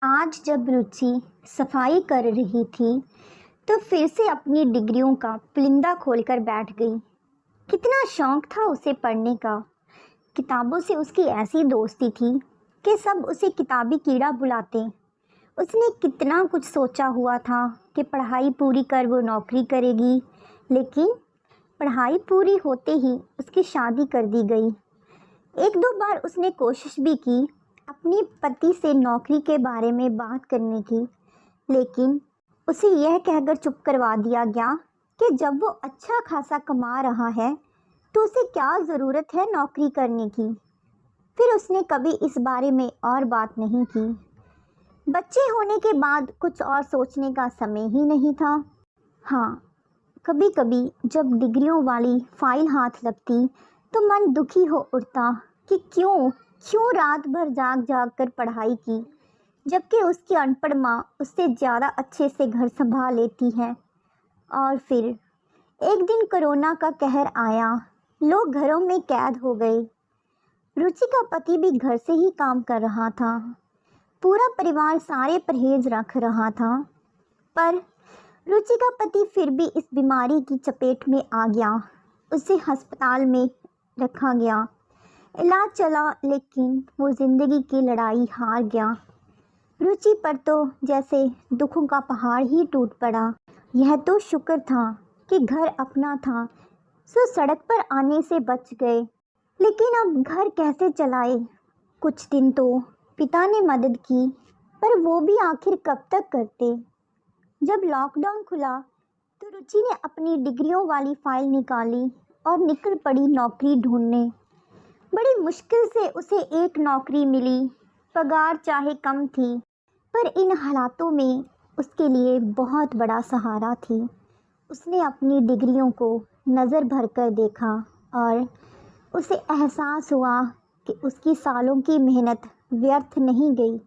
आज जब रुचि सफाई कर रही थी तो फिर से अपनी डिग्रियों का पुलिंदा खोलकर बैठ गई। कितना शौक था उसे पढ़ने का। किताबों से उसकी ऐसी दोस्ती थी कि सब उसे किताबी कीड़ा बुलाते। उसने कितना कुछ सोचा हुआ था कि पढ़ाई पूरी कर वो नौकरी करेगी, लेकिन पढ़ाई पूरी होते ही उसकी शादी कर दी गई। एक दो बार उसने कोशिश भी की अपने पति से नौकरी के बारे में बात करने की, लेकिन उसे यह कहकर चुप करवा दिया गया कि जब वो अच्छा खासा कमा रहा है तो उसे क्या ज़रूरत है नौकरी करने की। फिर उसने कभी इस बारे में और बात नहीं की। बच्चे होने के बाद कुछ और सोचने का समय ही नहीं था। हाँ, कभी कभी जब डिग्रियों वाली फाइल हाथ लगती तो मन दुखी हो उठता कि क्यों क्यों रात भर जाग जाग कर पढ़ाई की, जबकि उसकी अनपढ़ माँ उससे ज़्यादा अच्छे से घर संभाल लेती है। और फिर एक दिन कोरोना का कहर आया, लोग घरों में कैद हो गए। रुचि का पति भी घर से ही काम कर रहा था। पूरा परिवार सारे परहेज रख रहा था, पर रुचि का पति फिर भी इस बीमारी की चपेट में आ गया। उसे अस्पताल में रखा गया, इलाज चला, लेकिन वो ज़िंदगी की लड़ाई हार गया। रुचि पर तो जैसे दुखों का पहाड़ ही टूट पड़ा। यह तो शुक्र था कि घर अपना था, सो सड़क पर आने से बच गए, लेकिन अब घर कैसे चलाए। कुछ दिन तो पिता ने मदद की, पर वो भी आखिर कब तक करते। जब लॉकडाउन खुला तो रुचि ने अपनी डिग्रियों वाली फाइल निकाली और निकल पड़ी नौकरी ढूंढने। बड़ी मुश्किल से उसे एक नौकरी मिली। पगार चाहे कम थी, पर इन हालातों में उसके लिए बहुत बड़ा सहारा थी। उसने अपनी डिग्रियों को नज़र भर कर देखा और उसे एहसास हुआ कि उसकी सालों की मेहनत व्यर्थ नहीं गई।